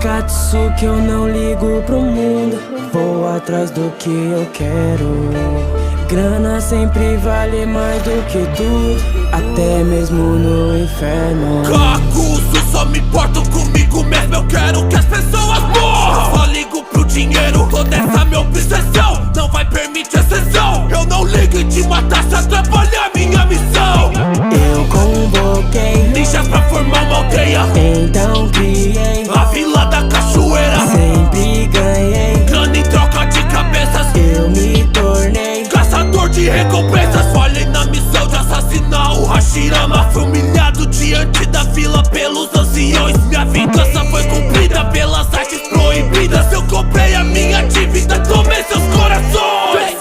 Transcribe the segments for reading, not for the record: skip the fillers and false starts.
Katsu que eu não ligo pro mundo. Vou atrás do que eu quero. Grana sempre vale mais do que tudo, até mesmo no inferno. Cacuzo, só me importo comigo mesmo. Eu quero que as pessoas morram. Só ligo pro dinheiro, toda essa minha obsessão não vai permitir exceção. Eu não ligo de matar se atrapalhar minha missão. Eu convoquei ninjas pra formar uma aldeia, então criei a Vila da Cachoeira. Sempre ganhei, Grana em troca de cabeças, eu me tornei caçador de recompensas. Falhei na missão de assassinar o Hashirama. Fui humilhado diante da vila pelos anciões. Minha vingança foi cumprida pelas artes proibidas. Eu comprei a minha dívida, tomei seus corações.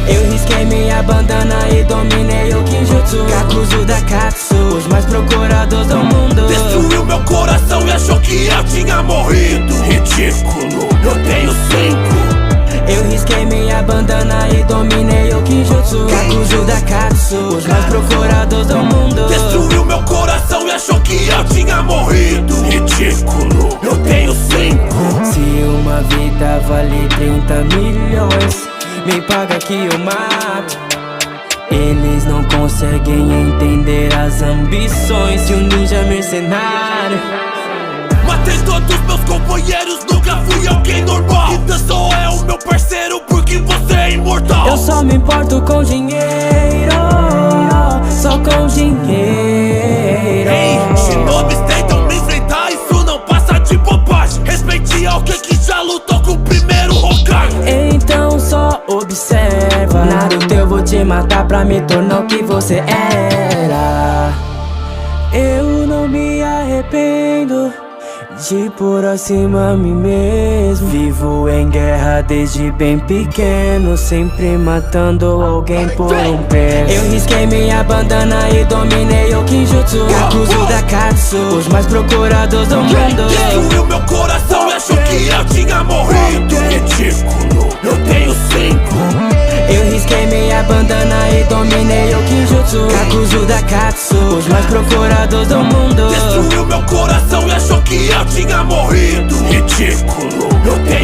Eu risquei minha bandana e dominei o Kinjutsu. Kakuzu da Katsu, os mais procurados do mundo. Destruiu meu coração e achou que eu tinha morrido. Ridículo, eu tenho 5. Eu risquei minha bandana e dominei o Kinjutsu. Kakuzu da Katsu, os mais procurados do mundo. Destruiu meu coração e achou que eu tinha morrido. Ridículo, eu tenho 5. Se uma vida vale 30 milhões, me paga que eu mato. Eles não conseguem entender as ambições de um ninja mercenário. Matei todos meus companheiros, nunca fui alguém normal. Então só é o meu parceiro porque você é imortal. Eu só me importo com dinheiro, só com dinheiro. Ei, shinobis tentam me enfrentar, isso não passa de bobagem. Respeite alguém que já lutou com o primeiro Hokage. Então só observa, Naruto, eu vou te matar pra me tornar o que você era. Eu não me arrependo de pôr acima a mim mesmo. Vivo em guerra desde bem pequeno, sempre matando alguém por um preço. Eu risquei minha bandana e dominei o Kinjutsu. Kakuzu da Katsu, os mais procurados do mundo. Destruiu meu coração e achou que eu tinha morrido. Ridículo, eu tenho 5. Eu risquei minha bandana e dominei o Kinjutsu. Kakuzu da Katsu, os mais procurados do mundo. Destruiu meu coração e achou que eu tinha morrido. Ridículo, eu tenho